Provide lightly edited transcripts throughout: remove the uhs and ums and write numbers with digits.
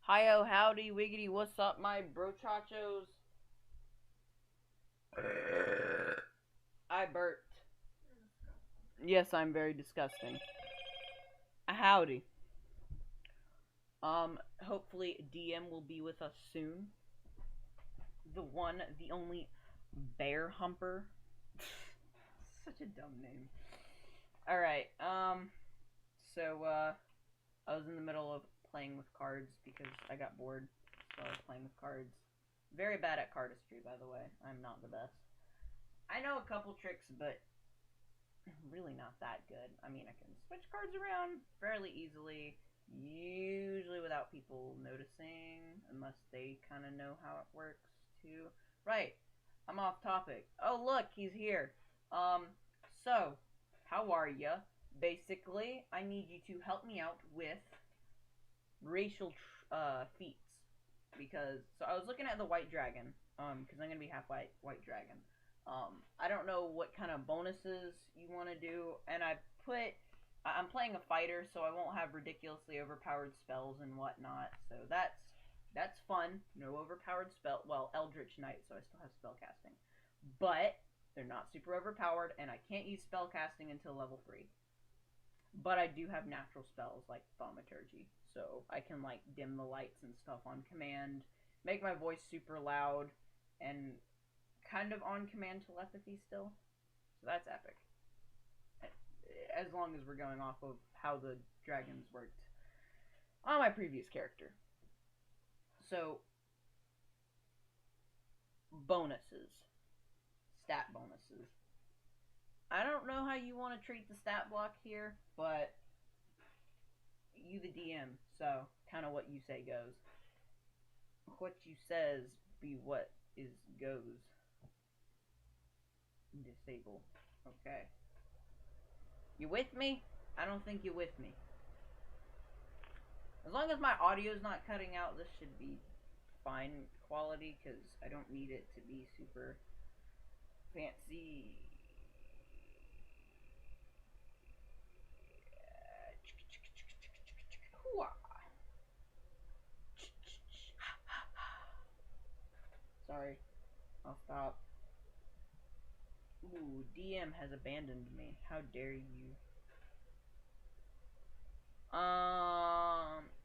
Hi-oh, howdy, wiggity, what's up, my brochachos? I burped. Yes, I'm very disgusting. Howdy. Hopefully DM will be with us soon. The one, the only bear humper. Such a dumb name. Alright, I was in the middle of playing with cards because I got bored, so I was playing with cards. Very bad at cardistry, by the way. I'm not the best. I know a couple tricks, but really not that good. I mean, I can switch cards around fairly easily, usually without people noticing, unless they kind of know how it works too. Right, I'm off topic. Oh, look, he's here. So, how are ya? Basically, I need you to help me out with racial feats. Because, so I was looking at the white dragon, because I'm gonna be half white dragon. I don't know what kind of bonuses you want to do, and I'm playing a fighter, so I won't have ridiculously overpowered spells and whatnot. So that's fun. No overpowered spell. Well, Eldritch Knight, so I still have spell casting, but they're not super overpowered, and I can't use spell casting until level 3. But I do have natural spells like thaumaturgy, so I can like dim the lights and stuff on command, make my voice super loud, and kind of on command telepathy still. So that's epic. As long as we're going off of how the dragons worked on my previous character. So, bonuses. Stat bonuses. I don't know how you want to treat the stat block here, but you the DM, so kind of what you say goes. What you says be what is goes. Disable. Okay. You with me? I don't think you're with me. As long as my audio's not cutting out, this should be fine quality, because I don't need it to be super fancy. Sorry, I'll stop. Ooh, DM has abandoned me. How dare you?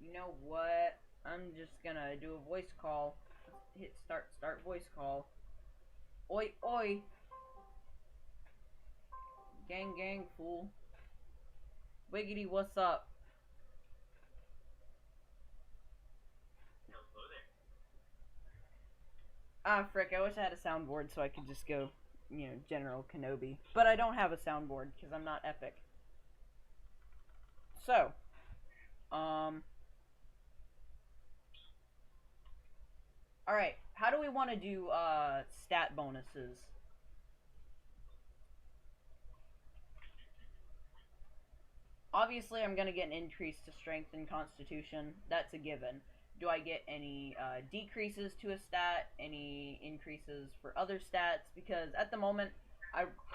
You know what? I'm just gonna do a voice call. Hit start voice call. Oi, oi. Gang, gang, fool. Wiggity, what's up? Ah, frick, I wish I had a soundboard so I could just go, General Kenobi. But I don't have a soundboard because I'm not epic. So, alright, how do we want to do, stat bonuses? Obviously, I'm gonna get an increase to strength and constitution. That's a given. Do I get any decreases to a stat? Any increases for other stats? Because at the moment,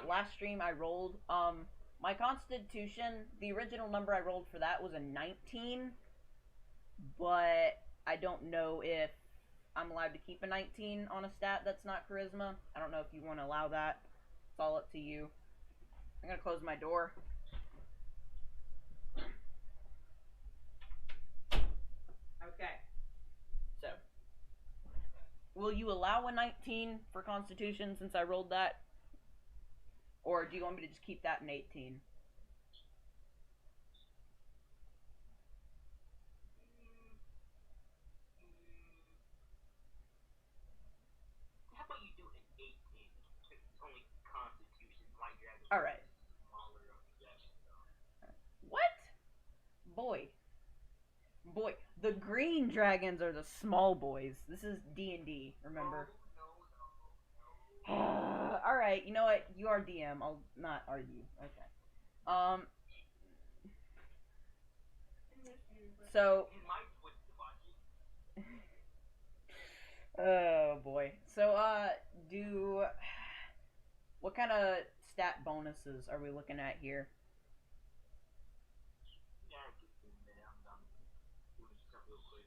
last stream I rolled my constitution. The original number I rolled for that was a 19, but I don't know if I'm allowed to keep a 19 on a stat that's not charisma. I don't know if you want to allow that. It's all up to you. I'm gonna close my door. Okay. So, will you allow a 19 for Constitution since I rolled that? Or do you want me to just keep that in 18? How about you do an 18? Because it's only Constitution. White Dragon's Alright. smaller of a guess, so. What? Boy. Boy. The green dragons are the small boys. This is D&D, remember? No, no, no, no. Alright, you know what? You are DM. I'll not argue. Okay. Um, so... You might switch to watch it. Oh, boy. So, do... What kind of stat bonuses are we looking at here? Yeah, just a minute. I'm done doing stuff real quick.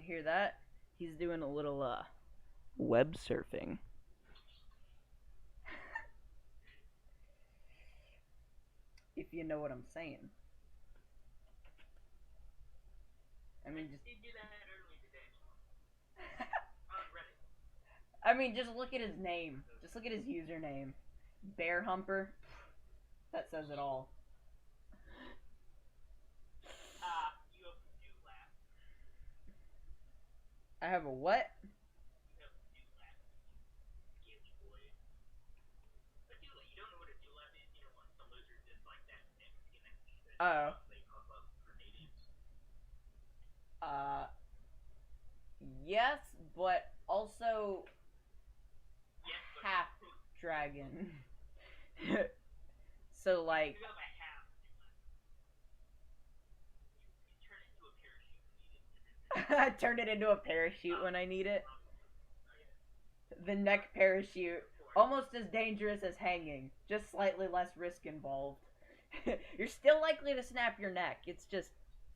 Hear that? He's doing a little web surfing. If you know what I'm saying. I mean, just. Did do that earlier today. Reddit. I mean, just look at his name. Just look at his username. Bear Humper. That says it all. You have to do laugh. I have a what? You have to do laugh. Scaly boy. A dewlap. You don't know what a dewlap is? You know what? The lizard is like that neck skin that Oh. they pop up for natives. Yes, but also Yes, but half dragon. So like. you have a half dewlap. You turn it into a parachute when you need it. I turn it into a parachute when I need it. The neck parachute. Almost as dangerous as hanging. Just slightly less risk involved. You're still likely to snap your neck. It's just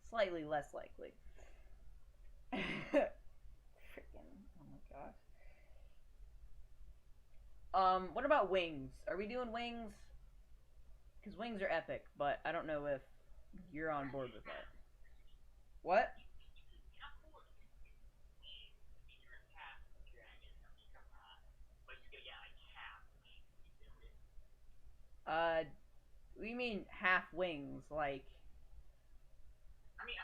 slightly less likely. Freaking. Oh my gosh. What about wings? Are we doing wings? Because wings are epic, but I don't know if you're on board with that. What? We mean half wings, like. I mean,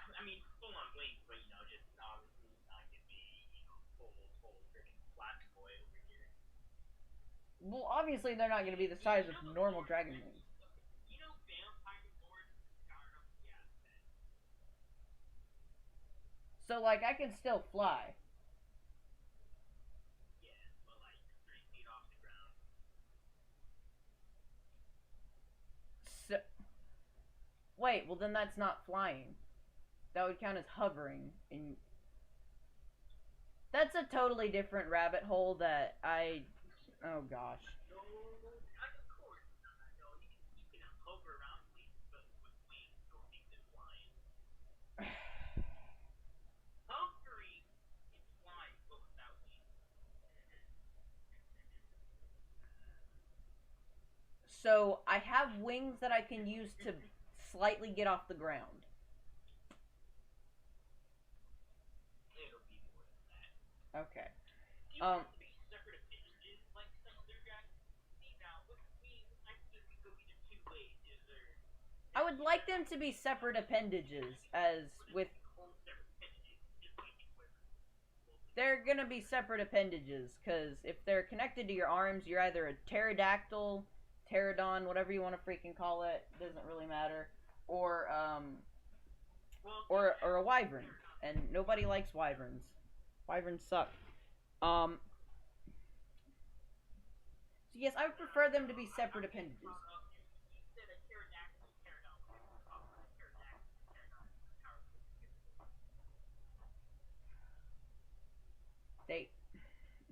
full on wings, but just obviously not gonna be, full freaking flat boy over here. Well, obviously they're not going to be the size of normal dragon wings. Vampire lords start up, yeah. So, like, I can still fly. Yeah, but like 3 feet off the ground. So, wait, well then that's not flying. That would count as hovering. And that's a totally different rabbit hole that I. Oh gosh. No, of course. No, you can hover around but with wings or make them flying. Hovering is flying, but without wings. So I have wings that I can use to slightly get off the ground. It'll be more than that. Okay. Do you want to be separate appendages like some other guys? See now, with wings, I think we go either two ways. I would like them to be separate appendages, as with. They're gonna be separate appendages, because if they're connected to your arms, you're either a pterodactyl, pterodon, whatever you want to freaking call it, doesn't really matter, or a wyvern, and nobody likes wyverns. Wyverns suck. So yes, I would prefer them to be separate appendages.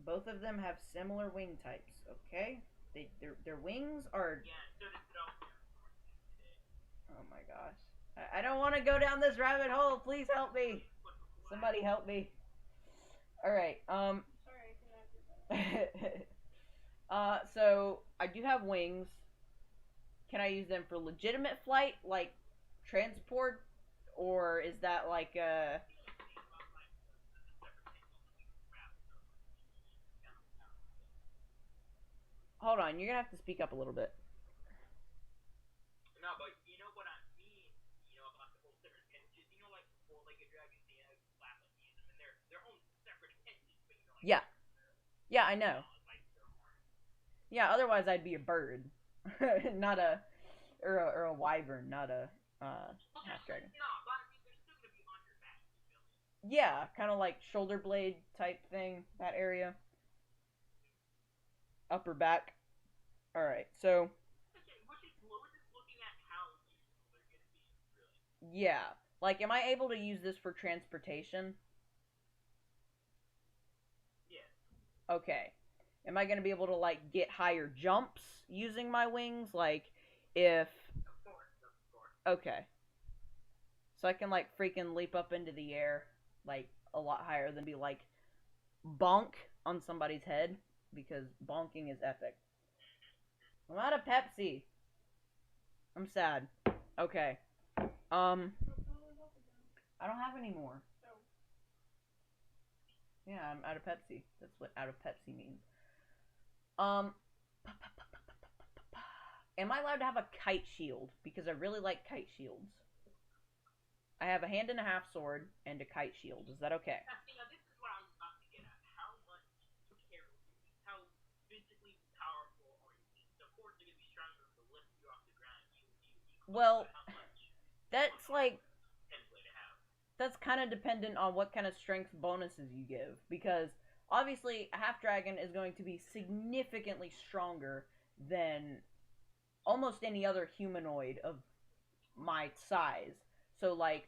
Both of them have similar wing types. Okay, their wings are. Oh my gosh, I don't want to go down this rabbit hole. Please help me. Somebody help me. All right. So I do have wings. Can I use them for legitimate flight, like transport, or is that like a? Hold on, you're gonna have to speak up a little bit. No, but you know what I mean. About the whole separate appendages. Like four-legged dragons, they have flap and use them, and they're their own separate appendages. But like. Yeah. Yeah, I know. Yeah, otherwise I'd be a bird, not a, or a wyvern, not a half dragon. No, but I mean they're still gonna be on your back. Yeah, kind of like shoulder blade type thing, that area. Upper back. All right, so. We're just looking at how useful they're gonna be, really. Yeah, like, am I able to use this for transportation? Yeah. Okay. Am I gonna be able to like get higher jumps using my wings? Like, if. Of course. Okay. So I can like freaking leap up into the air, like a lot higher than be like bonk on somebody's head because bonking is epic. I'm out of Pepsi. I'm sad. Okay. I don't have any more. Yeah, I'm out of Pepsi. That's what out of Pepsi means. Um, am I allowed to have a kite shield? Because I really like kite shields. I have a hand and a half sword and a kite shield. Is that okay? Now, this is what I was about to get at. How much care, how physically powerful are you? So, of course, they're going to be strong enough to lift you off the ground. Well, how much that's like template to have. that's kind of dependent on what kind of strength bonuses you give because obviously a half dragon is going to be significantly stronger than almost any other humanoid of my size. So like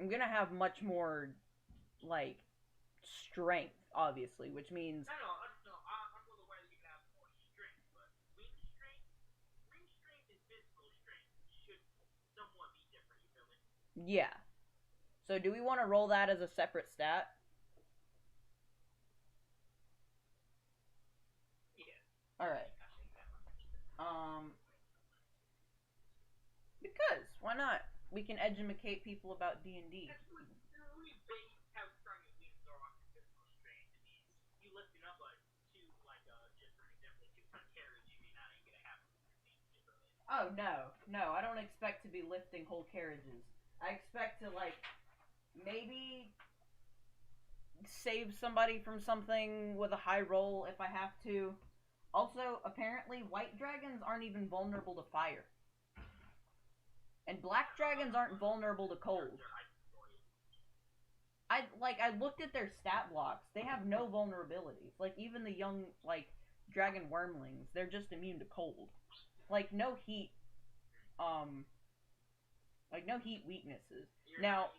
I'm going to have much more like strength obviously, which means No. I'm well aware that you can have more strength, but wing strength and physical strength should somewhat be different. You feel me? yeah. So do we want to roll that as a separate stat? Yeah. All right. Um because why not? We can educate people about D&D. We base how strong your wings are off your physical strength. I mean, you lifting up just for example, a 2-ton carriage, you may not even get a half of your feet. Oh no, I don't expect to be lifting whole carriages. I expect to like maybe save somebody from something with a high roll if I have to. Also, apparently, white dragons aren't even vulnerable to fire, and black dragons aren't vulnerable to cold. I looked at their stat blocks. They have no vulnerabilities. Like even the young like dragon wormlings, they're just immune to cold. Like no heat like no heat weaknesses. Now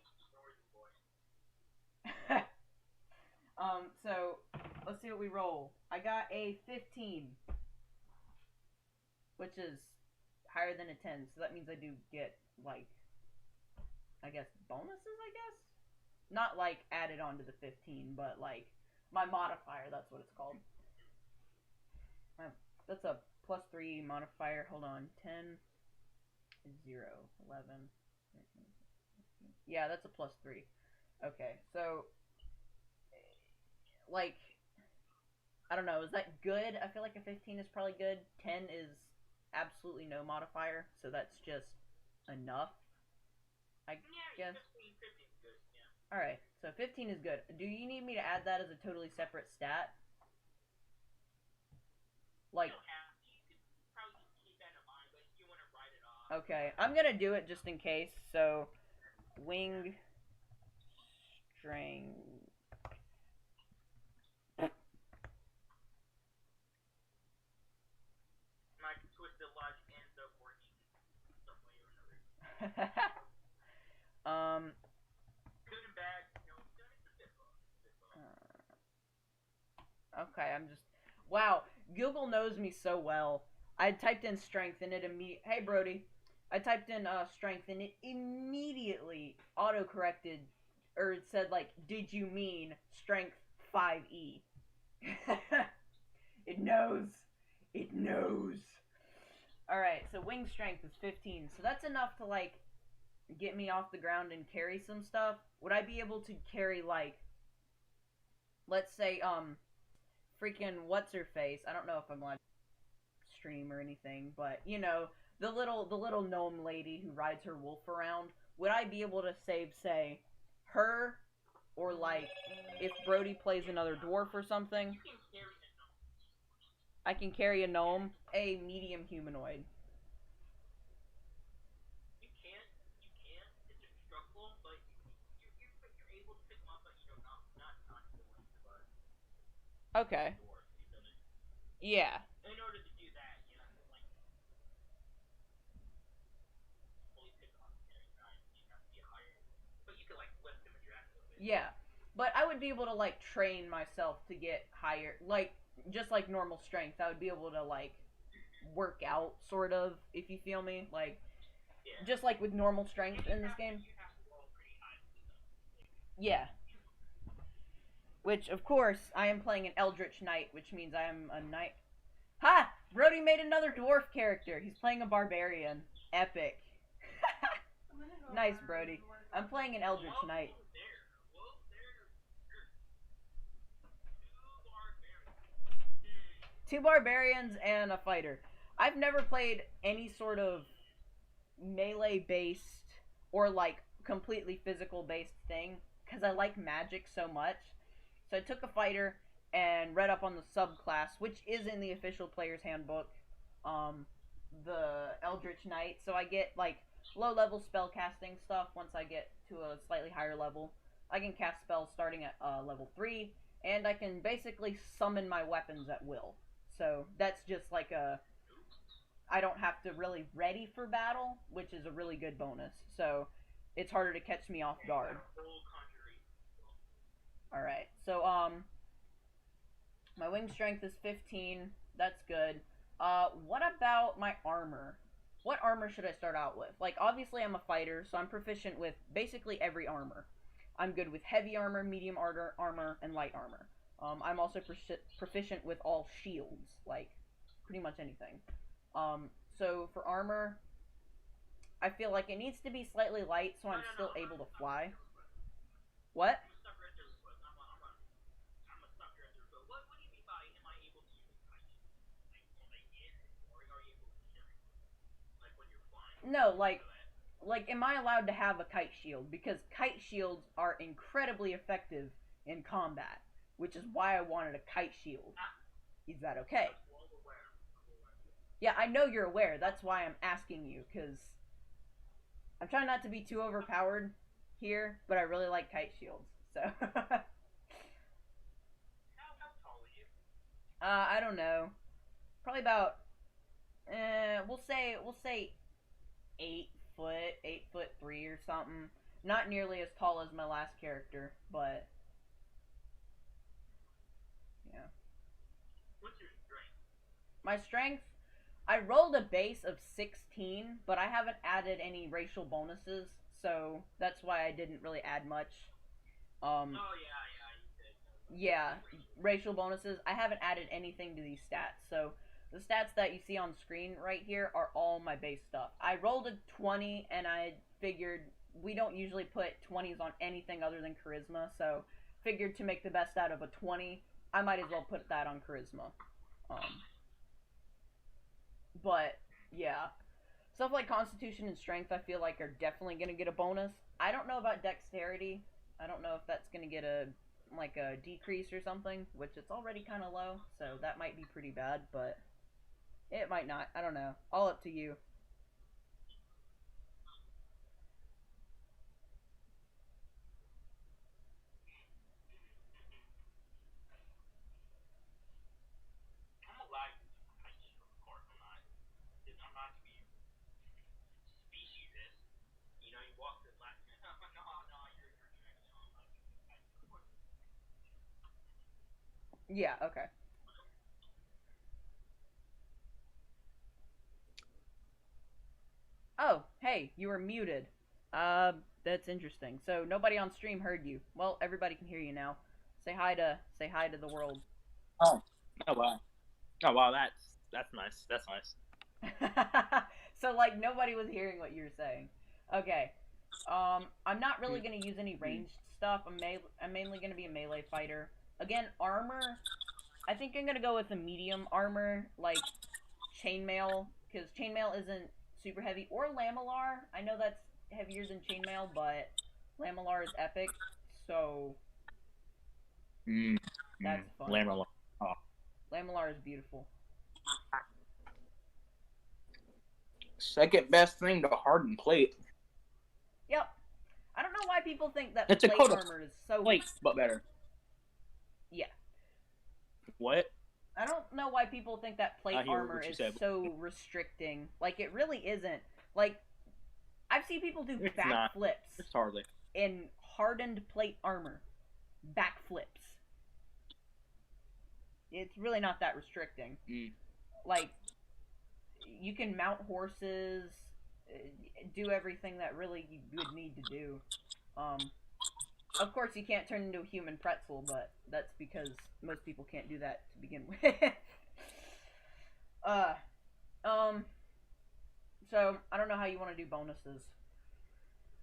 so let's see what we roll. I got a 15, which is higher than a 10, so that means I do get like I guess bonuses, I guess? Not like added onto the 15, but like my modifier, that's what it's called. That's a plus 3 modifier. Hold on. 10, 0, 11, 13, 15. Yeah, that's a plus 3. Okay, so like I don't know, is that good? I feel like a 15 is probably good. 10 is absolutely no modifier, so that's just enough. I guess. 15 is good, yeah. Alright, so 15 is good. Do you need me to add that as a totally separate stat? Like, You don't have to. You could probably just keep that in mind, but if you want to write it off. okay, I'm gonna do it just in case. So, wing strength. My twisted logic ends up working some way or another. Good and bad, it's a bit both. Okay, I'm just. Wow, Google knows me so well. I typed in strength and it immediately. Hey, Brody. I typed in strength and it immediately auto-corrected, or it said like, "Did you mean strength 5e?" It knows. It knows. All right, so wing strength is 15, so that's enough to like get me off the ground and carry some stuff. Would I be able to carry like, let's say freaking what's her face? I don't know if I'm allowed to stream or anything, but you know, the little gnome lady who rides her wolf around. Would I be able to save, say, her, or like if Brody plays another dwarf or something? I can carry a gnome, a medium humanoid. You can. It's a struggle, but you're able to pick them up, but not the ones, but Okay. dwarves, you feel me? Yeah. In order to do that, you have to like fully pick them up and carry them. You have to be higher, but you can like lift them and drag them a bit. Yeah. But I would be able to like train myself to get higher, like just like normal strength. I would be able to like work out sort of, if you feel me, like Yeah. just like with normal strength in this game. You have to roll pretty high to do them. Yeah. Which, of course, I am playing an Eldritch Knight, which means I am a knight. Ha! Brody made another dwarf character. He's playing a barbarian. Epic. Nice, Brody. I'm playing an Eldritch Knight. Two barbarians and a fighter. I've never played any sort of melee based or like completely physical based thing because I like magic so much. So I took a fighter and read up on the subclass, which is in the official player's handbook, um, the Eldritch Knight. So I get like low level spell casting stuff once I get to a slightly higher level. I can cast spells starting at level 3, and I can basically summon my weapons at will. So that's just like a I don't have to really ready for battle, which is a really good bonus. So it's harder to catch me off guard. All right. So my wing strength is 15. That's good. What about my armor? What armor should I start out with? Like obviously I'm a fighter, so I'm proficient with basically every armor. I'm good with heavy armor, medium armor, and light armor. I'm also proficient with all shields, like pretty much anything. So for armor, I feel like it needs to be slightly light so I'm still able to fly. What? No, like am I allowed to have a kite shield? Because kite shields are incredibly effective in combat, which is why I wanted a kite shield. Is that okay? Yeah, I know you're aware. That's why I'm asking you, because I'm trying not to be too overpowered here, but I really like kite shields. So, I don't know. Probably about, we'll say 8 foot, 8'3" or something. Not nearly as tall as my last character, but yeah. My strength, I rolled a base of 16, but I haven't added any racial bonuses, so that's why I didn't really add much. Yeah, racial bonuses. I haven't added anything to these stats, so the stats that you see on screen right here are all my base stuff. I rolled a 20, and I figured we don't usually put 20s on anything other than charisma, so figured to make the best out of a 20, I might as well put that on charisma. Um, but yeah, stuff like constitution and strength I feel like are definitely going to get a bonus. I don't know about dexterity. I don't know if that's going to get a like a decrease or something, which it's already kind of low, so that might be pretty bad, but it might not. I don't know. All up to you. Yeah, okay. Oh, hey, you were muted. That's interesting. So nobody on stream heard you. Well, everybody can hear you now. Say hi to the world. Oh, oh wow, oh wow, that's nice. That's nice. So like nobody was hearing what you were saying. Okay. I'm not really gonna use any ranged stuff. I'm mainly gonna be a melee fighter. Again, armor. I think I'm gonna go with a medium armor, like chainmail, because chainmail isn't super heavy, or lamellar. I know that's heavier than chainmail, but lamellar is epic, so Mm, that's fun. Lammerla. Oh. Lamellar is beautiful. Second best thing to harden plate. Yep. I don't know why people think that It's a plate coat of armor is so plate, but better. Yeah. What? I don't know why people think that plate I hear armor what you is said. so restricting. Like it really isn't. Like I've seen people do It's not. backflips It's hardly. in hardened plate armor. Backflips. It's really not that restricting. Mm. Like you can mount horses, do everything that really you would need to do. Um, Of course, you can't turn into a human pretzel, but that's because most people can't do that to begin with. uh, um, so I don't know how you want to do bonuses.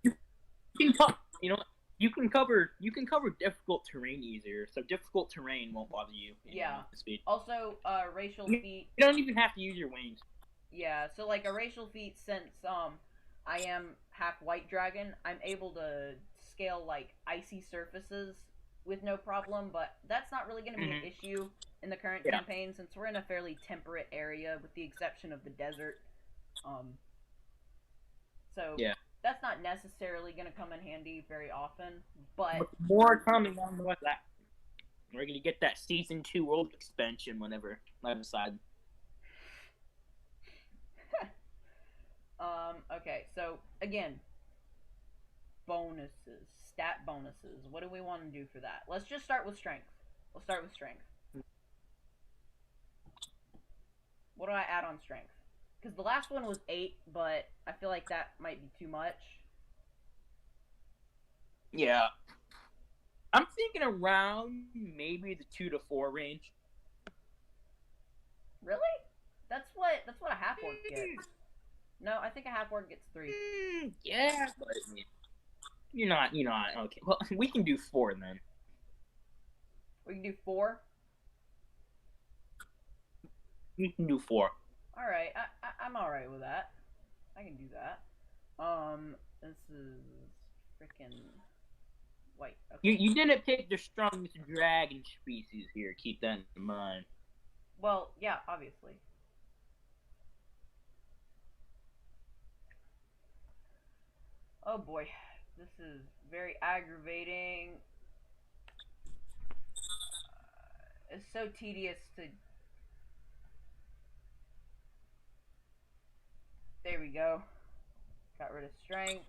You can you know, you can cover difficult terrain easier, so difficult terrain won't bother you. Yeah. The speed. Also, racial You feat. don't even have to use your wings. Yeah. So like a racial feat, since I am half white dragon, I'm able to scale like icy surfaces with no problem. But that's not really going to be an issue in the current Yeah. campaign since we're in a fairly temperate area, with the exception of the desert. Um, so Yeah. that's not necessarily going to come in handy very often, but More coming on with that. We're gonna get that season 2 world expansion whenever I decide. okay, so again, bonuses, stat bonuses. What do we want to do for that? Let's just start with strength. Let's start with strength. What do I add on strength? Because the last one was 8, but I feel like that might be too much. Yeah. I'm thinking around maybe the 2 to 4 range. Really? That's what a half orc gets. No, I think a half orc gets 3. Yeah, but you're not okay. Well, we can do 4 then. We can do 4. We can do 4. All right, I'm all right with that. I can do that. This is freaking white. Okay. You didn't pick the strongest dragon species here. Keep that in mind. Well, yeah, obviously. Oh boy, this is very aggravating. It's so tedious to. There we go. Got rid of strength.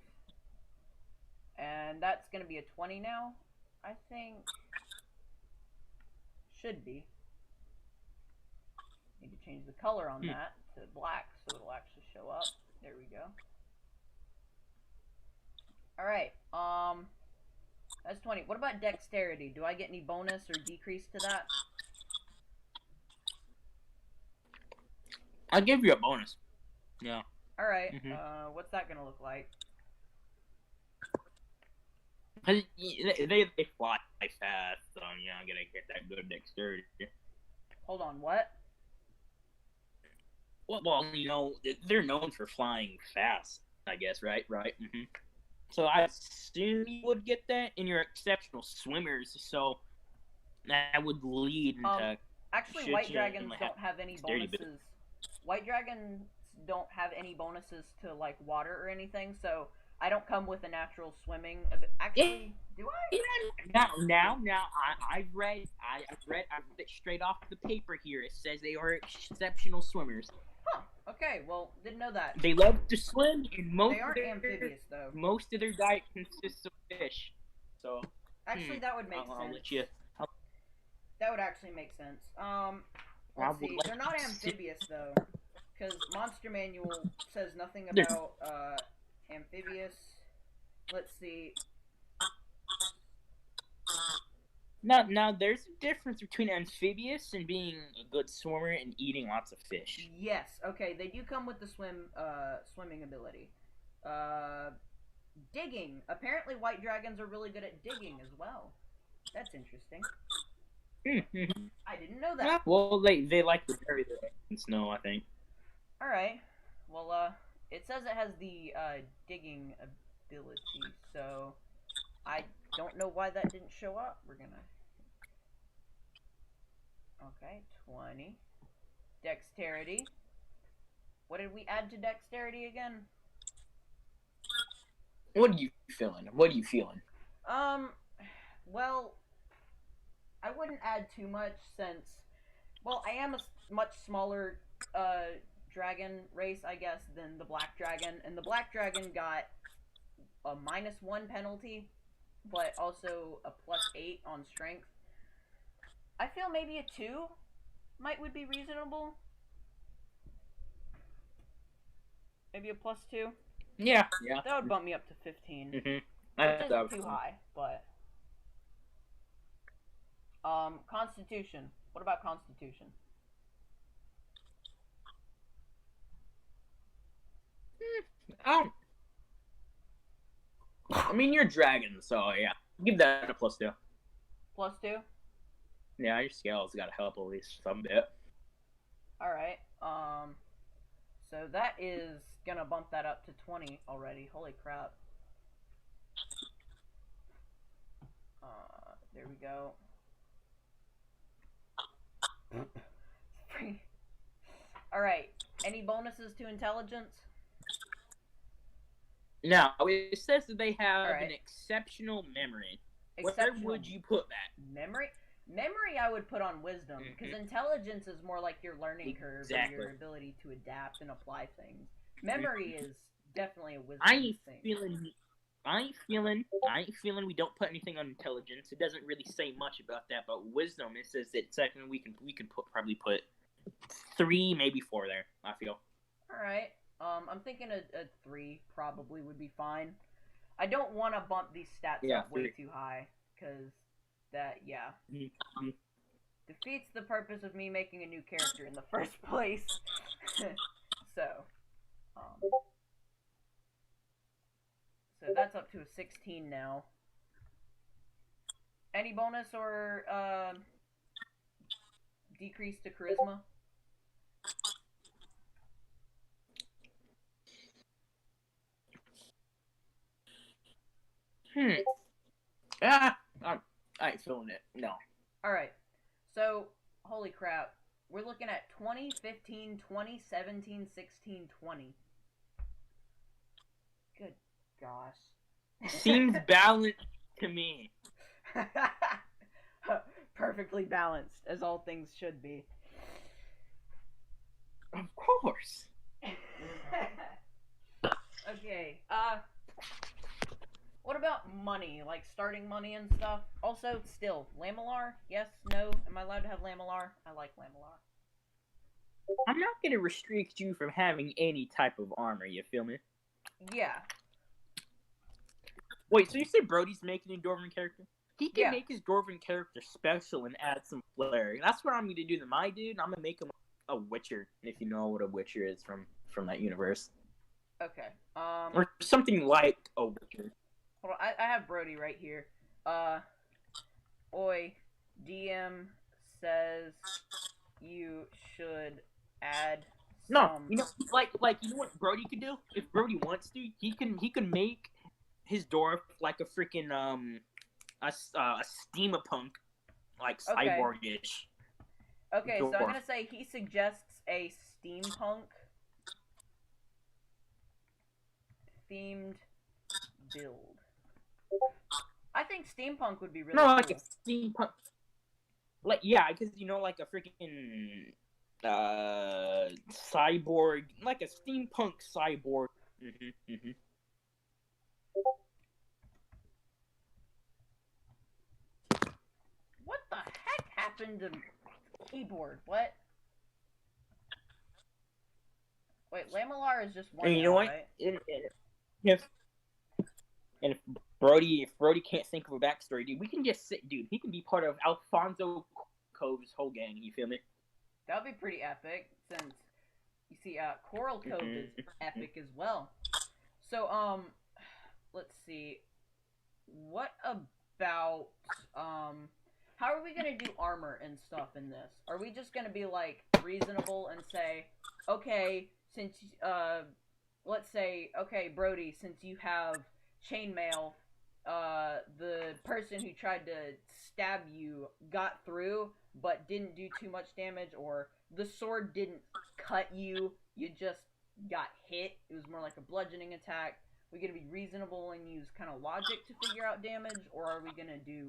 And that's going to be a 20 now, I think. Should be. Need to change the color on that to black so it'll actually show up. There we go. Alright, that's 20. What about dexterity? Do I get any bonus or decrease to that? I'll give you a bonus. Yeah. Alright, what's that gonna look like? They fly fast, so yeah, I'm gonna get that good dexterity. Hold on, what? Well, you know, they're known for flying fast, I guess, right? Right. So I assume you would get that, and you're exceptional swimmers, so that would lead into. Actually, white dragons don't have any bonuses. White dragons don't have any bonuses to like water or anything, so I don't come with a natural swimming. Actually, do I? Now, I've read it straight off the paper here. It says they are exceptional swimmers. Huh. Okay. Well, didn't know that. They love to swim, and they aren't amphibious though. Most of their diet consists of fish. So actually, that would make sense. I'll let you. That would actually make sense. Let's see. They're not amphibious though, because Monster Manual says nothing about amphibious. Let's see. Now, there's a difference between amphibious and being a good swimmer and eating lots of fish. Yes. Okay. They do come with the swimming ability. Digging. Apparently, white dragons are really good at digging as well. That's interesting. I didn't know that. Yeah, well, they like to bury their eggs in snow, I think. All right. Well, it says it has the digging ability, so I don't know why that didn't show up. We're gonna. Okay, 20. Dexterity. What did we add to dexterity again? What are you feeling? Well, I wouldn't add too much since, well, I am a much smaller dragon race, I guess, than the black dragon, and the black dragon got a -1 penalty, but also a +8 on strength. I feel maybe a 2 would be reasonable. Maybe a +2. Yeah. That would bump me up to 15. Which isn't too high, but Constitution. What about Constitution? I mean, you're a dragon, so yeah. Give that a +2. +2? Yeah, your scale's got to help at least some bit. Alright. So that is gonna bump that up to 20 already. Holy crap. There we go. Alright. Any bonuses to intelligence? Now, it says that they have Alright. an exceptional memory. Exceptional Where would you put that? memory? Memory I would put on wisdom, because intelligence is more like your learning curve and your ability to adapt and apply things. Memory is definitely a wisdom thing. I ain't feeling we don't put anything on intelligence. It doesn't really say much about that, but wisdom, it says that second we can probably put 3, maybe 4 there, I feel. Alright. I'm thinking a 3 probably would be fine. I don't want to bump these stats up way too high, because that, yeah. Defeats the purpose of me making a new character in the first place. So that's up to a 16 now. Any bonus or decrease to charisma? I ain't feeling it. No. Alright. So, holy crap. We're looking at 20, 15, 20, 17, 16, 20. Good gosh. Seems balanced to me. Perfectly balanced, as all things should be. Of course. Okay, what about money? Like starting money and stuff? Also, still, Lamellar? Yes? No? Am I allowed to have Lamellar? I like Lamellar. I'm not gonna restrict you from having any type of armor, you feel me? Yeah. Wait, so you say Brody's making a Dwarven character? He can make his Dwarven character special and add some flair. That's what I'm gonna do to my dude. I'm gonna make him a Witcher, if you know what a Witcher is from that universe. Okay. Or something like a Witcher. Hold on, I have Brody right here. Oi, DM says you should add some... No, you know, like you know what Brody could do? If Brody wants to, he can make his dwarf like a freaking a steampunk, like cyborgish. Okay, dwarf. So I'm gonna say he suggests a steampunk themed build. I think steampunk would be really cool. Like a steampunk. Like, yeah, because, you know, like a freaking cyborg, like a steampunk cyborg. What the heck happened to keyboard? What? Wait, Lamellar is just one. And you know what? Right? If Brody can't think of a backstory, dude, we can just sit, dude. He can be part of Alfonso Cove's whole gang. You feel me? That would be pretty epic, since you see, Coral Cove is epic as well. So, let's see. What about how are we gonna do armor and stuff in this? Are we just gonna be like reasonable and say, okay, since let's say, okay, Brody, since you have chainmail, the person who tried to stab you got through but didn't do too much damage, or the sword didn't cut you, you just got hit, it was more like a bludgeoning attack. Are we gonna be reasonable and use kind of logic to figure out damage, or are we gonna do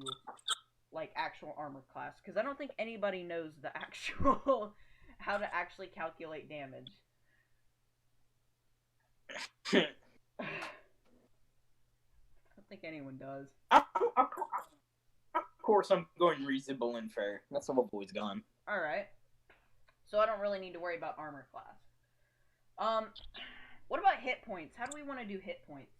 like actual armor class? Because I don't think anybody knows the actual how to actually calculate damage. I don't think anyone does. Of course, I'm going reasonable and fair. That's what I've always gone. Alright. So I don't really need to worry about armor class. What about hit points? How do we want to do hit points?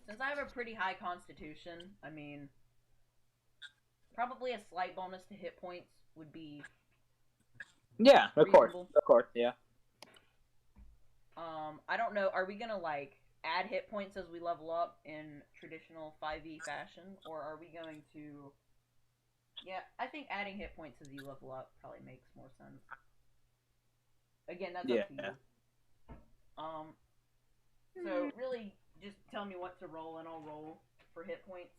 Since I have a pretty high constitution, I mean, probably a slight bonus to hit points would be Yeah, reasonable. Of course, yeah. I don't know. Are we gonna like add hit points as we level up in traditional 5e fashion, or are we going to? Yeah, I think adding hit points as you level up probably makes more sense. Again, that's up to you. So really, just tell me what to roll, and I'll roll for hit points.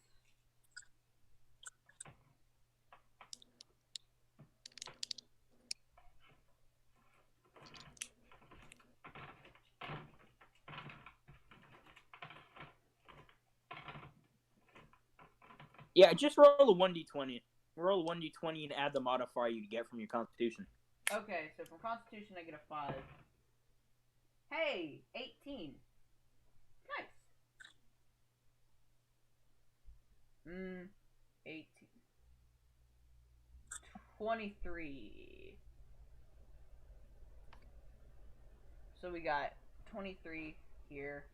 Yeah, just roll a 1d20. Roll a 1d20 and add the modifier you get from your constitution. Okay, so from constitution I get a 5. Hey, 18. Nice. 18. 23. So we got 23 here.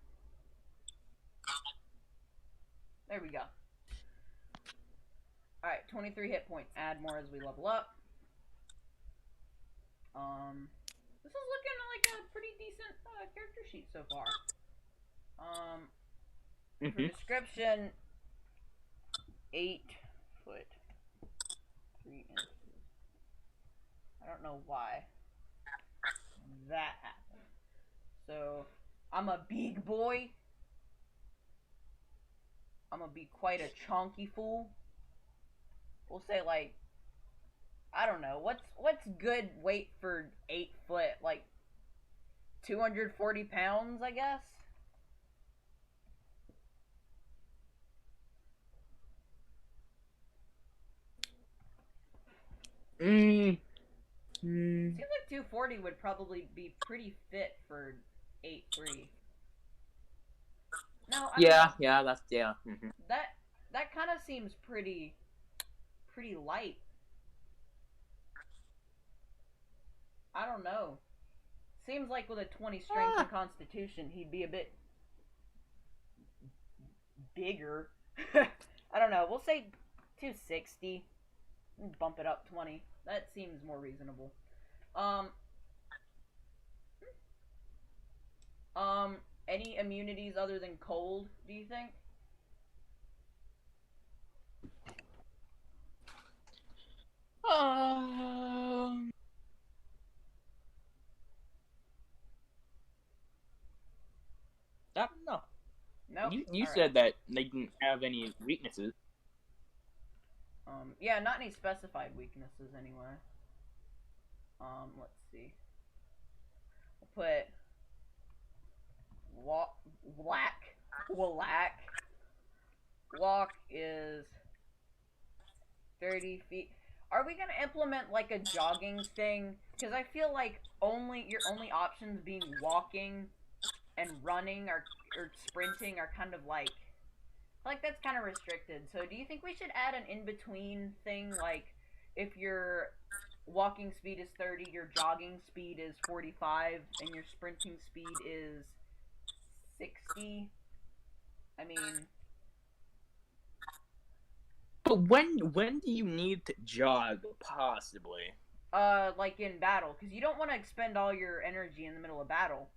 There we go. Alright, 23 hit points. Add more as we level up. This is looking like a pretty decent character sheet so far. For description, 8 foot 3 inches. I don't know why that happened. So I'm a big boy. I'm gonna be quite a chunky fool. We'll say like, I don't know, what's good weight for 8 foot? Like 240 pounds, I guess. Seems like 240 would probably be pretty fit for 8'3". No, I mean, that's yeah. that kind of seems pretty light. I don't know. Seems like with a 20 strength and constitution, he'd be a bit bigger. I don't know. We'll say 260. Bump it up 20. That seems more reasonable. Any immunities other than cold, do you think? No. Nope. You said that they didn't have any weaknesses. Yeah, not any specified weaknesses anyway. Let's see. We'll put Whack. Walk is 30 feet. Are we gonna implement like a jogging thing? Because I feel like your only options being walking and running or sprinting are kind of like that's kind of restricted. So do you think we should add an in-between thing, like if your walking speed is 30, your jogging speed is 45, and your sprinting speed is 60? I mean, But when do you need to jog? Possibly. like in battle, because you don't want to expend all your energy in the middle of battle.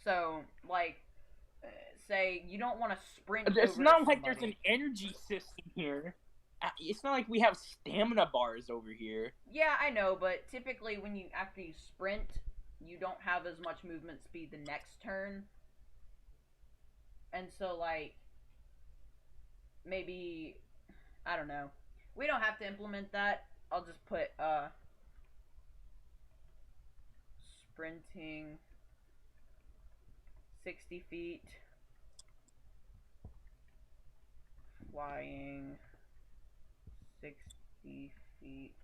So, like, say you don't want to sprint. It's over not to like somebody. there's an energy system here. It's not like we have stamina bars over here. Yeah, I know, but typically when after you sprint, you don't have as much movement speed the next turn. And so like maybe I don't know. We don't have to implement that. I'll just put sprinting 60 feet, flying 60 feet.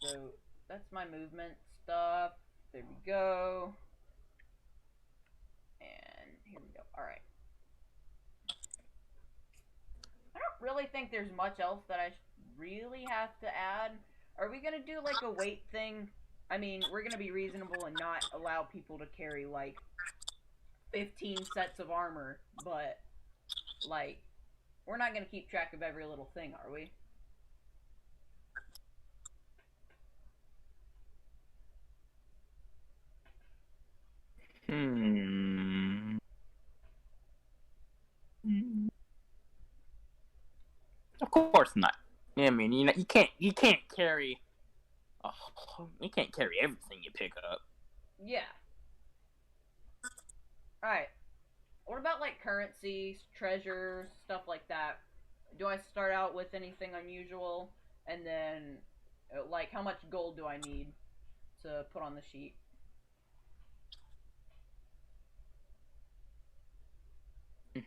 So that's my movement stuff. There we go. And here we go. Alright. I don't really think there's much else that I really have to add. Are we gonna do like a weight thing? I mean, we're gonna be reasonable and not allow people to carry like 15 sets of armor, but like we're not gonna keep track of every little thing, are we? Hmm. Of course not. I mean, you can't carry. You can't carry everything you pick up. Yeah. All right. What about like currencies, treasures, stuff like that? Do I start out with anything unusual, and then like how much gold do I need to put on the sheet?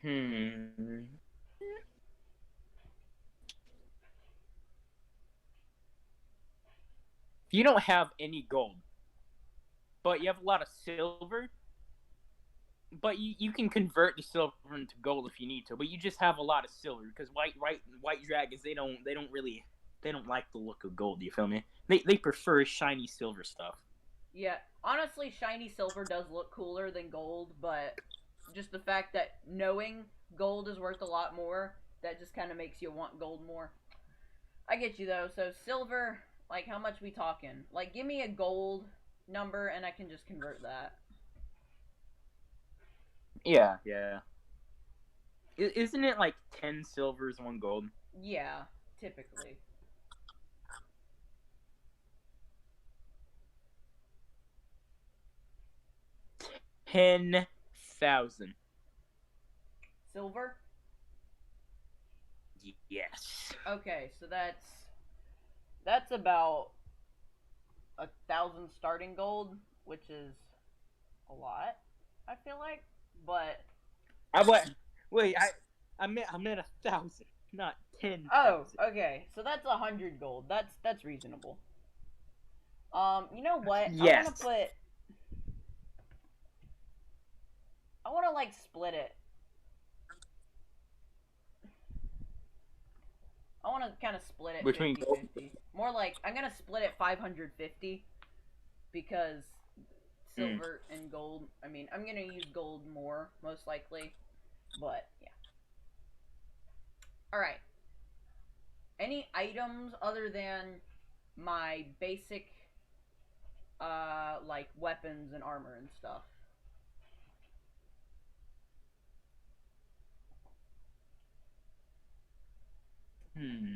Hmm. If you don't have any gold, but you have a lot of silver, but you can convert the silver into gold if you need to. But you just have a lot of silver because white dragons they don't like the look of gold. You feel me? They prefer shiny silver stuff. Yeah, honestly, shiny silver does look cooler than gold, but just the fact that knowing gold is worth a lot more, that just kind of makes you want gold more. I get you though. So silver, like how much we talking? Like give me a gold number and I can just convert that. Yeah, yeah. Isn't it like 10 silvers, 1 gold? Yeah, typically. 10,000. Silver? Yes. Okay, so that's about 1,000 starting gold, which is a lot, I feel like. But I went. Wait, I meant 1,000, not ten oh, thousand. okay. So that's 100 gold. That's reasonable. You know what? Yes. I want to like split it. I want to kind of split it Between gold. 50-50. More like I'm going to split it 550 because Mm. silver and gold. I mean, I'm going to use gold more most likely, but yeah. All right. Any items other than my basic like weapons and armor and stuff? Hmm.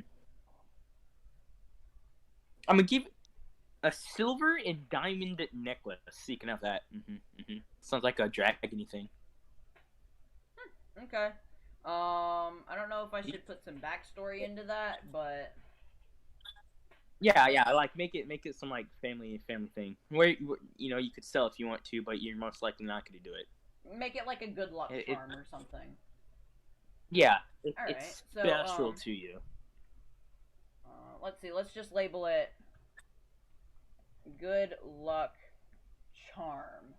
I'm gonna give a silver and diamond necklace. Speaking of that, sounds like a dragony thing. Okay. I don't know if I should put some backstory into that, but Yeah, yeah. Like make it some like family thing where you could sell if you want to, but you're most likely not going to do it. make it like a good luck It charm or something. Yeah, All right. it's So special to you. let's see. Let's just label it good luck charm.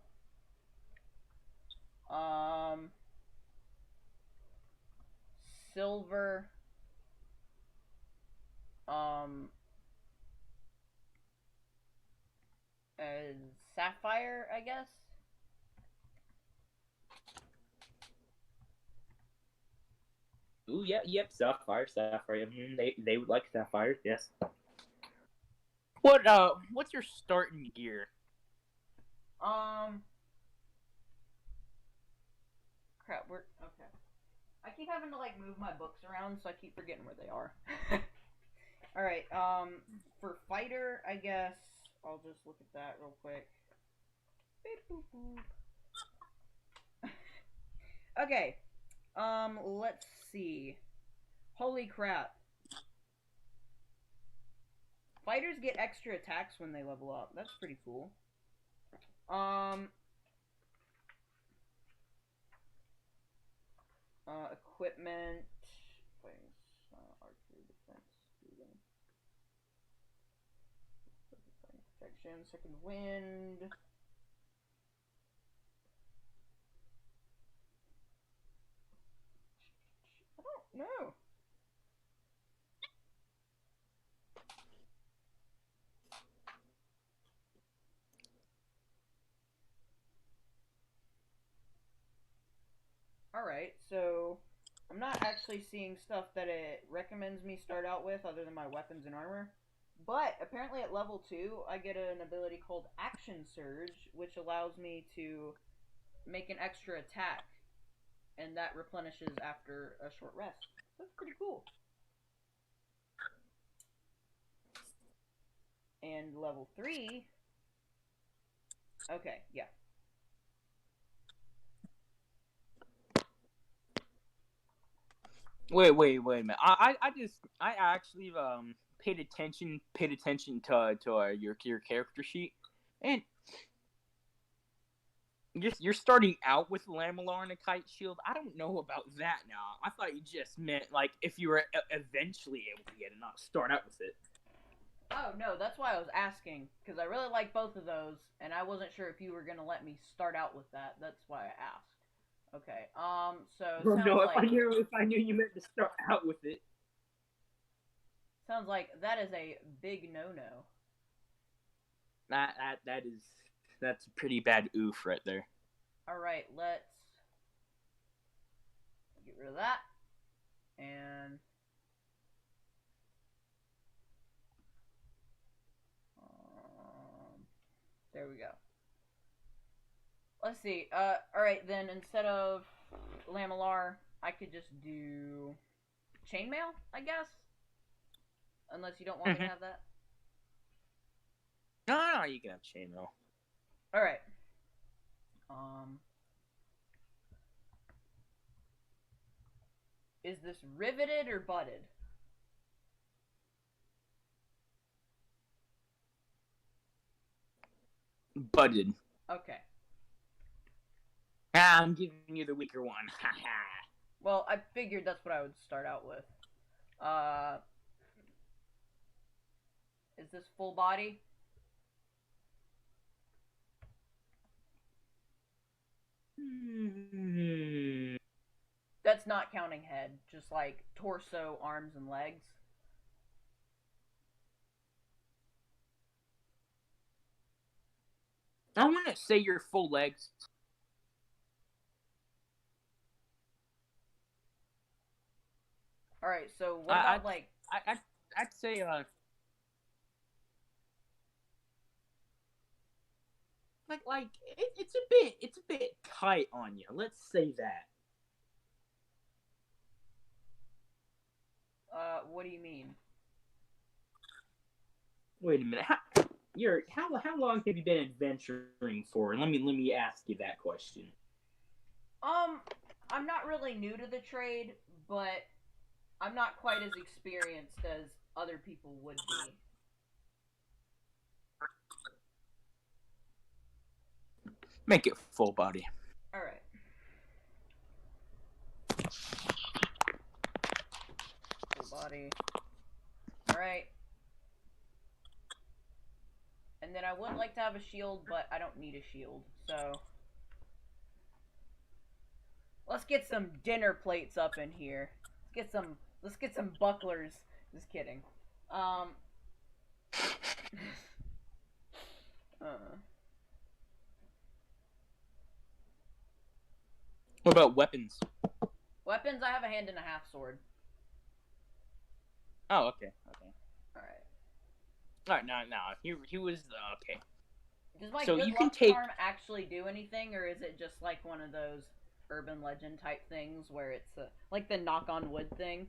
Um, silver. Um, sapphire, I guess. Ooh, yeah, yep, sapphire. They would like sapphire. Yes. What's your starting gear? Um, crap. We're okay. I keep having to like move my books around, so I keep forgetting where they are. All right. For fighter, I guess I'll just look at that real quick. Beep, boop, boop. Okay. Let's see. Holy crap. Fighters get extra attacks when they level up. That's pretty cool. Um, equipment. Things. Archery defense. Protection. Second wind. I don't know. Alright, so I'm not actually seeing stuff that it recommends me start out with other than my weapons and armor. But apparently at level 2, I get an ability called Action Surge, which allows me to make an extra attack, and that replenishes after a short rest. That's pretty cool. And level 3. Okay, yeah. Wait a minute. I actually paid attention to your character sheet, and you're starting out with Lamalar and a Kite Shield. I don't know about that now. I thought you just meant like if you were eventually able to get it, not start out with it. Oh, no, that's why I was asking, because I really like both of those, and I wasn't sure if you were going to let me start out with that. That's why I asked. Okay, so Well, sounds no, like if I knew you meant to start out with it. sounds like that is a big no-no. That's a pretty bad oof right there. All right, let's get rid of that, and there we go. Let's see. All right, then instead of Lamalar, I could just do Chainmail, I guess. Unless you don't want me to have that. No, you can have Chainmail. All right. Is this riveted or butted? Butted. Okay. I'm giving you the weaker one. Well, I figured that's what I would start out with. Is this full body? That's not counting head, just like torso, arms, and legs. I want to say your full legs. All right, so what about like? I'd say it's a bit tight on you. Let's say that. What do you mean? Wait a minute. How long have you been adventuring for? Let me ask you that question. I'm not really new to the trade, but I'm not quite as experienced as other people would be. Make it full body. All right. Full body. All right. And then I would like to have a shield, but I don't need a shield, so let's get some dinner plates up in here. Let's get some bucklers. Just kidding. What about weapons? Weapons, I have a hand and a half sword. Oh, okay. All right. No. He was okay. Does my good luck charm actually do anything, or is it just like one of those urban legend type things where it's like the knock on wood thing?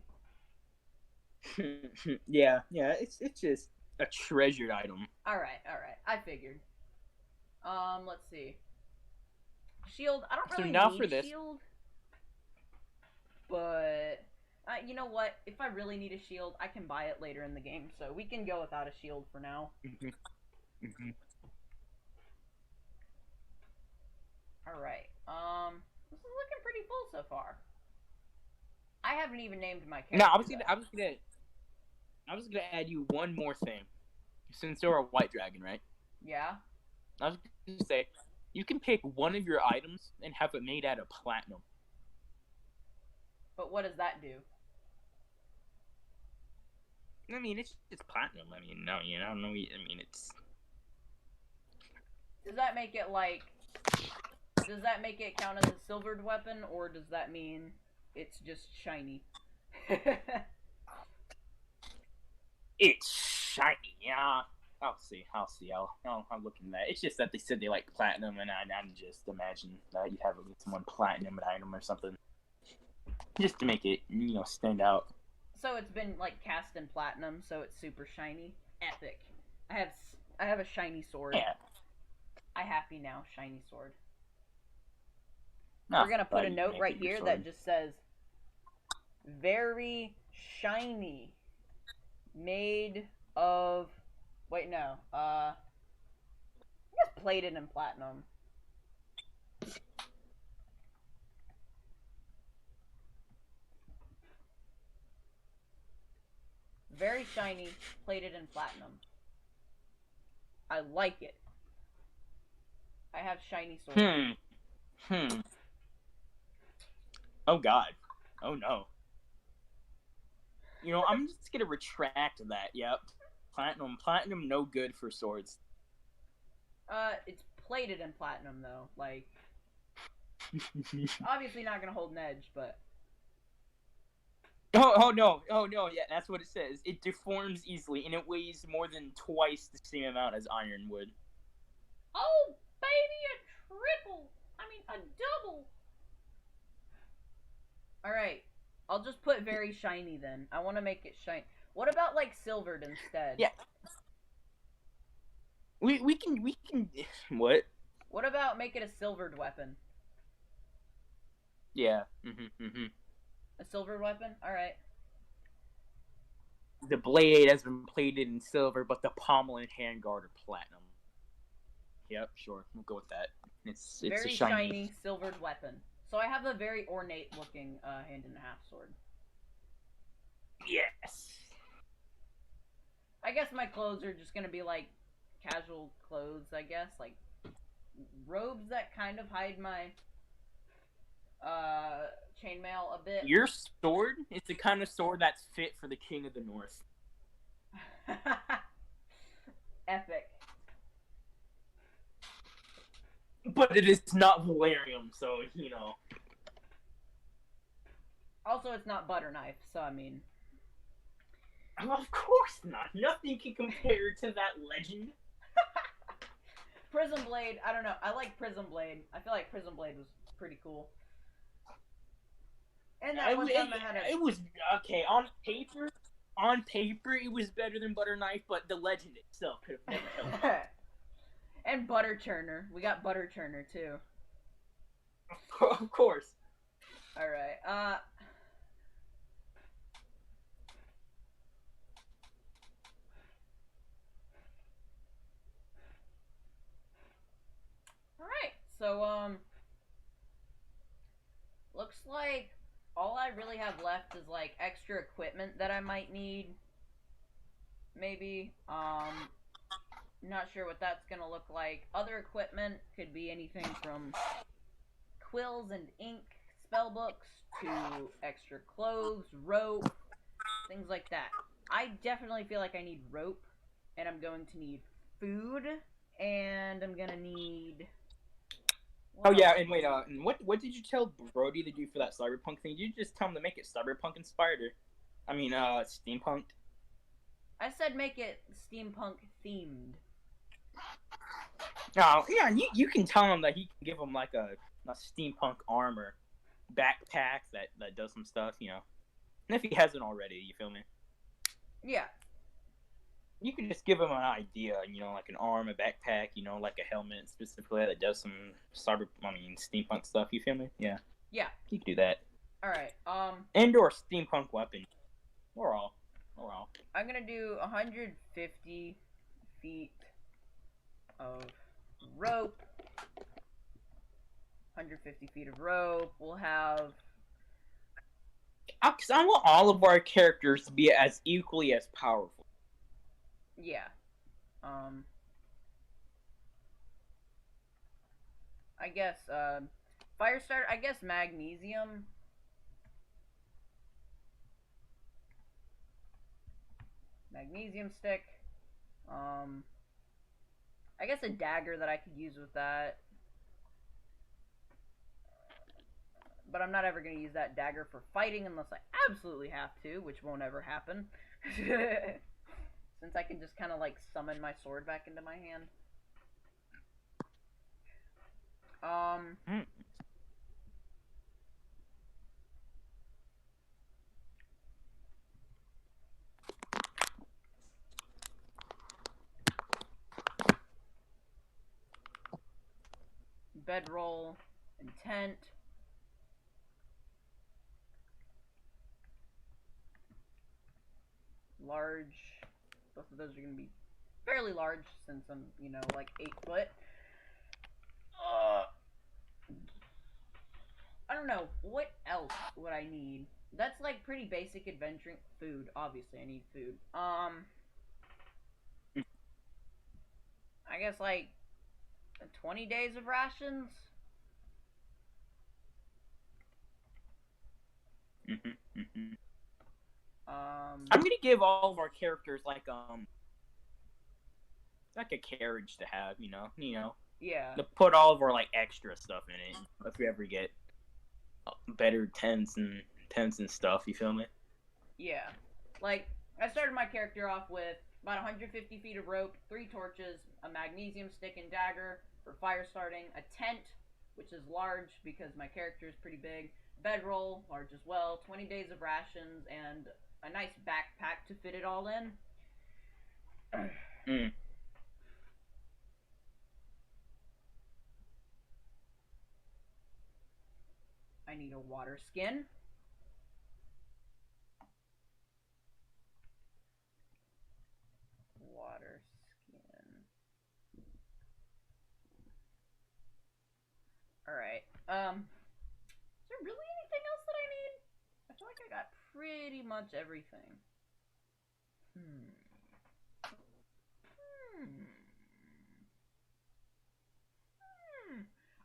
yeah. It's just a treasured item. All right. I figured. Let's see. Shield. I don't really need a shield, but you know what? If I really need a shield, I can buy it later in the game. So we can go without a shield for now. All right. This is looking pretty full so far. I haven't even named my character. No, I was gonna add you one more thing. Since you're a white dragon, right? Yeah. I was gonna say you can pick one of your items and have it made out of platinum. But what does that do? I mean, it's platinum. I mean, no, you know, I mean, it's. Does that make it like Does that make it count as a silvered weapon, or does that mean it's just shiny? It's shiny, yeah. I'll see. I'll look into that. It's just that they said they like platinum, and I'm just imagine that you have at least one platinum item or something, just to make it stand out. So it's been like cast in platinum, so it's super shiny. Epic. I have a shiny sword. Yeah. I happy now, shiny sword. No, we're gonna put a note right here that just says, "Very shiny, made of." Wait, no. I guess plated in platinum. Very shiny, plated in platinum. I like it. I have shiny swords. Oh God. Oh no. I'm just gonna retract that. Yep. Platinum, no good for swords. It's plated in platinum though. Like, obviously not gonna hold an edge, but. Oh no! Yeah, that's what it says. It deforms easily, and it weighs more than twice the same amount as iron would. Oh, baby, a triple! I mean, a double! Alright, I'll just put very shiny then. I want to make it shiny. What about, like, silvered instead? Yeah. We can... What? What about make it a silvered weapon? Yeah. A silvered weapon? Alright. The blade has been plated in silver, but the pommel and handguard are platinum. Yep, sure. We'll go with that. It's very a shiny silvered weapon. So I have a very ornate looking hand and a half sword. Yes. I guess my clothes are just gonna be like casual clothes, I guess. Like robes that kind of hide my chainmail a bit. Your sword is the kind of sword that's fit for the King of the North. Epic. But it is not Valerium, so, Also, it's not butter knife, so I mean... Of course not. Nothing can compare to that legend. Prism Blade, I don't know. I like Prism Blade. I feel like Prism Blade was pretty cool. And that one time I had a... It was, okay, on paper, it was better than butter knife, but the legend itself could have never held up. And Butter Churner. We got Butter Churner, too. Of course. Alright, Alright, so, looks like all I really have left is, like, extra equipment that I might need. Maybe, not sure what that's gonna look like. Other equipment could be anything from quills and ink, spell books, to extra clothes, rope, things like that. I definitely feel like I need rope, and I'm going to need food, and I'm gonna need... Oh yeah, and wait, what did you tell Brody to do for that cyberpunk thing? Did you just tell him to make it cyberpunk inspired, or, steampunk? I said make it steampunk themed. Oh, yeah, you can tell him that he can give him, like, a steampunk armor backpack that does some stuff, And if he hasn't already, you feel me? Yeah. You can just give him an idea, like an arm, a backpack, like a helmet specifically that does some steampunk stuff, you feel me? Yeah. Yeah. You can do that. Alright, And/or steampunk weapon. Or all. I'm gonna do 150 feet of rope. 150 feet of rope. We'll have... Because I want all of our characters to be as equally as powerful. Yeah. I guess, Firestarter, I guess magnesium. Magnesium stick. I guess a dagger that I could use with that. but I'm not ever going to use that dagger for fighting unless I absolutely have to, which won't ever happen. Since I can just kind of like summon my sword back into my hand. Mm. Bedroll, intent. Large. Both of those are going to be fairly large since I'm, you know, like 8 foot. I don't know. What else would I need? That's like pretty basic adventuring. Food. Obviously, I need food. I guess like 20 days of rations. Mm-hmm, mm-hmm. Um, I'm gonna give all of our characters like a carriage to have, yeah, to put all of our like extra stuff in it if we ever get better tents and stuff. You feel me? yeah. Like I started my character off with about 150 feet of rope, 3 torches, a magnesium stick and dagger for fire starting, a tent, which is large because my character is pretty big, bedroll, large as well, 20 days of rations, and a nice backpack to fit it all in. Mm. I need a water skin. Water skin. Alright. Is there really anything else that I need? I feel like I got pretty much everything. Hmm.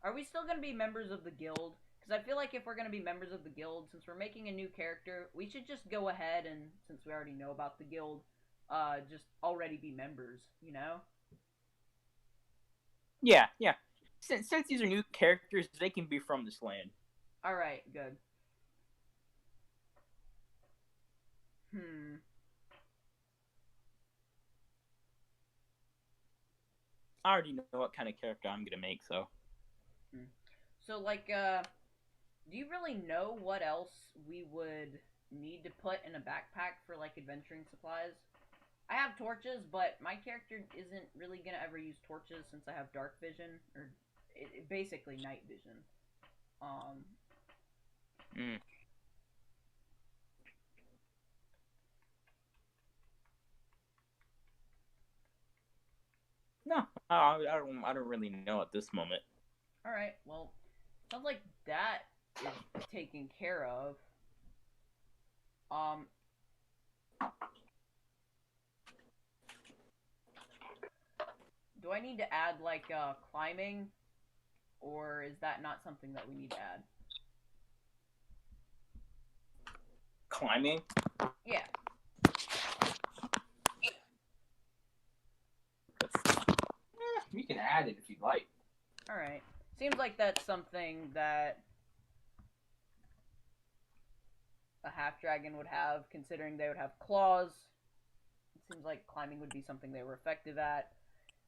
Are we still going to be members of the guild? Because I feel like if we're going to be members of the guild, since we're making a new character, we should just go ahead and, since we already know about the guild, just already be members, you know? Yeah, yeah. Since these are new characters, they can be from this land. Alright, good. Hmm. I already know what kind of character I'm gonna make, so. So, like, do you really know what else we would need to put in a backpack for, like, adventuring supplies? I have torches, but my character isn't really gonna ever use torches since I have dark vision, or basically night vision. Mm. No, I don't really know at this moment. Alright, well, sounds like that is taken care of. Um, do I need to add, like, climbing? Or is that not something that we need to add? Climbing? Yeah. You can add it if you'd like. Alright. Seems like that's something that a half dragon would have, considering they would have claws. It seems like climbing would be something they were effective at.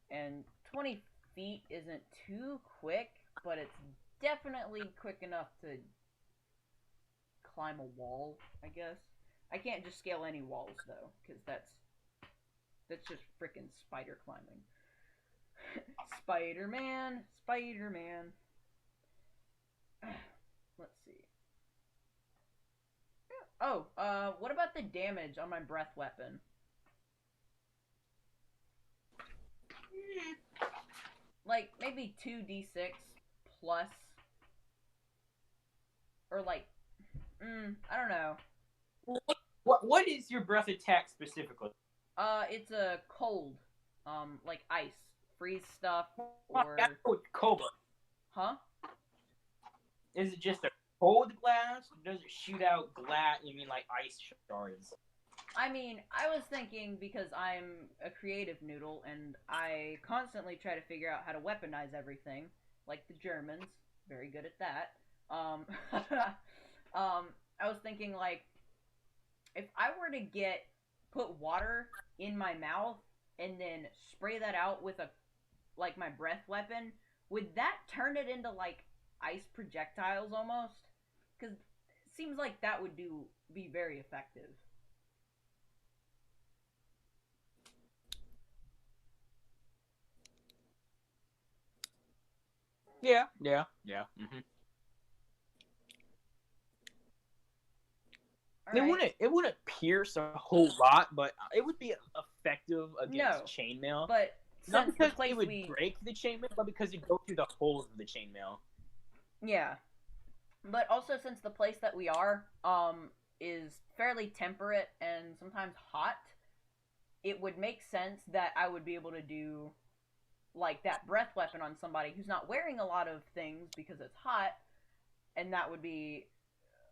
And 20 feet isn't too quick, but it's definitely quick enough to climb a wall, I guess. I can't just scale any walls though, because that's just freaking spider climbing. Spider-Man, Spider-Man. Let's see. Oh, what about the damage on my breath weapon? Like, maybe 2d6 plus. Or, like, I don't know. What is your breath attack specifically? It's a cold. Like ice. Freeze stuff, or. Cobra. Huh? Is it just a cold glass? Or does it shoot out glass? You mean like ice shards? I mean, I was thinking because I'm a creative noodle and I constantly try to figure out how to weaponize everything, like the Germans, very good at that. Um, I was thinking like if I were to get put water in my mouth and then spray that out with a like my breath weapon, would that turn it into like ice projectiles almost? Because it seems like that would be very effective. Yeah, yeah, yeah. Mm-hmm. All It right. wouldn't pierce a whole lot, but it would be effective against No, chainmail. but Not since the because it place would we break the chainmail, but because it go through the holes of the chainmail. yeah, but also since the place that we are is fairly temperate and sometimes hot, it would make sense that I would be able to do like that breath weapon on somebody who's not wearing a lot of things because it's hot, and that would be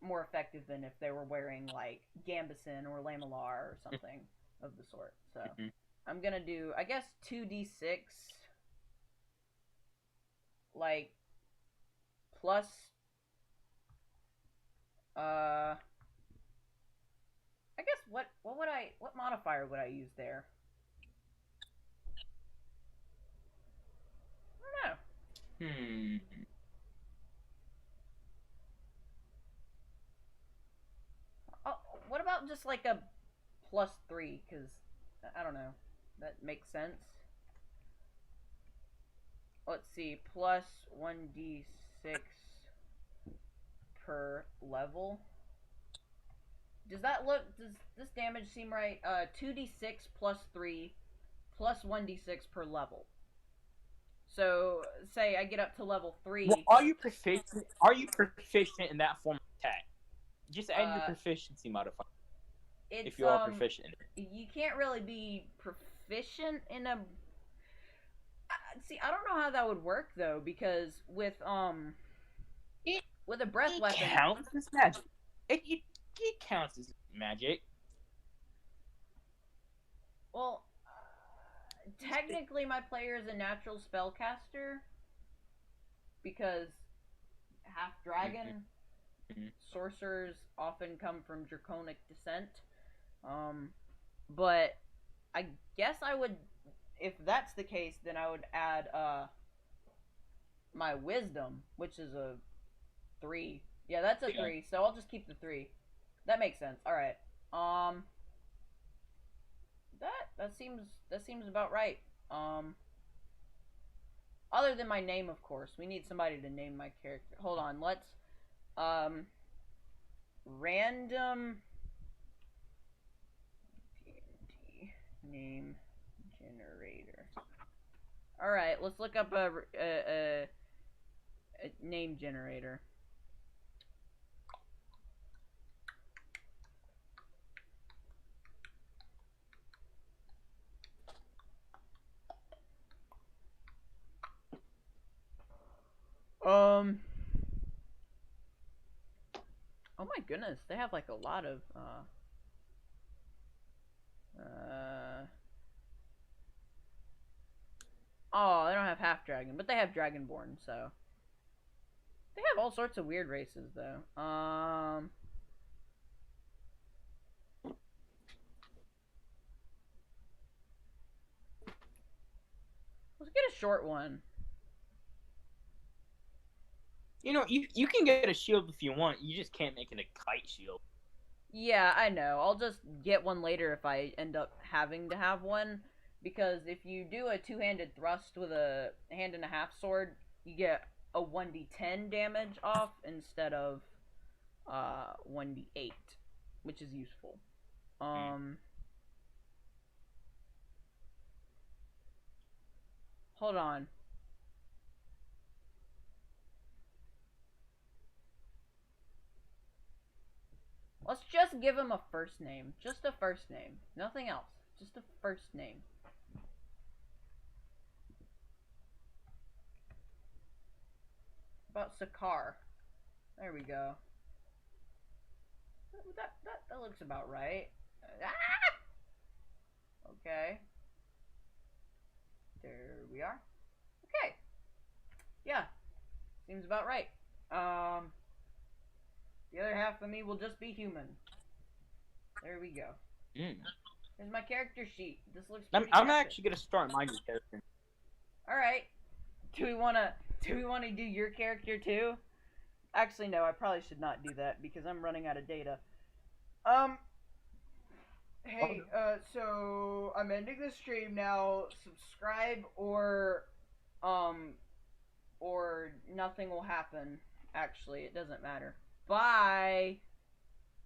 more effective than if they were wearing like Gambison or Lamellar or something of the sort. So Mm-hmm. I'm gonna do I guess 2d6 like plus I guess what modifier would I use there? I don't know. Hmm. Oh, what about just like a +3? Because I don't know. That makes sense. Let's see. Plus 1d6 per level. Does that look? Does this damage seem right? 2d6 plus 3 plus 1d6 per level. So say I get up to level Well, 3. are you proficient? Are you proficient in that form of attack? Just add your Uh, proficiency modifier if it's you are proficient in it. you can't really be proficient in a. See, I don't know how that would work though, because It, with a breath it weapon, counts as magic. It counts as magic. well, technically my player is a natural spellcaster because half dragon Mm-hmm. sorcerers often come from draconic descent. Um, but I guess I would, if that's the case, then I would add my wisdom, which is a 3. Yeah, that's a Yeah. 3. So I'll just keep the 3. That makes sense. All right. Um, that seems about right. Um, other than my name, of course. We need somebody to name my character. Hold on. Let's um random D&D name generator. All right, let's look up a name generator. Um. Oh my goodness, they have like a lot of uh. Oh, they don't have half dragon, but they have dragonborn, so they have all sorts of weird races though. Let's get a short one. You can get a shield if you want. You just can't make it a kite shield. Yeah, I know. I'll just get one later if I end up having to have one. Because if you do a two-handed thrust with a hand and a half sword, you get a 1d10 damage off instead of 1d8, which is useful. Mm. Um, hold on. Let's just give him a first name. Just a first name. Nothing else. Just a first name. About Sakar. There we go. That looks about right. Ah! Okay. There we are. Okay. Yeah. Seems about right. The other half of me will just be human. There we go. Here's my character sheet. This looks pretty I'm graphic. actually gonna start my new character. All right. Do we wanna do your character too? Actually, no. I probably should not do that because I'm running out of data. Hey, so I'm ending the stream now. Subscribe or nothing will happen. Actually, it doesn't matter. Bye.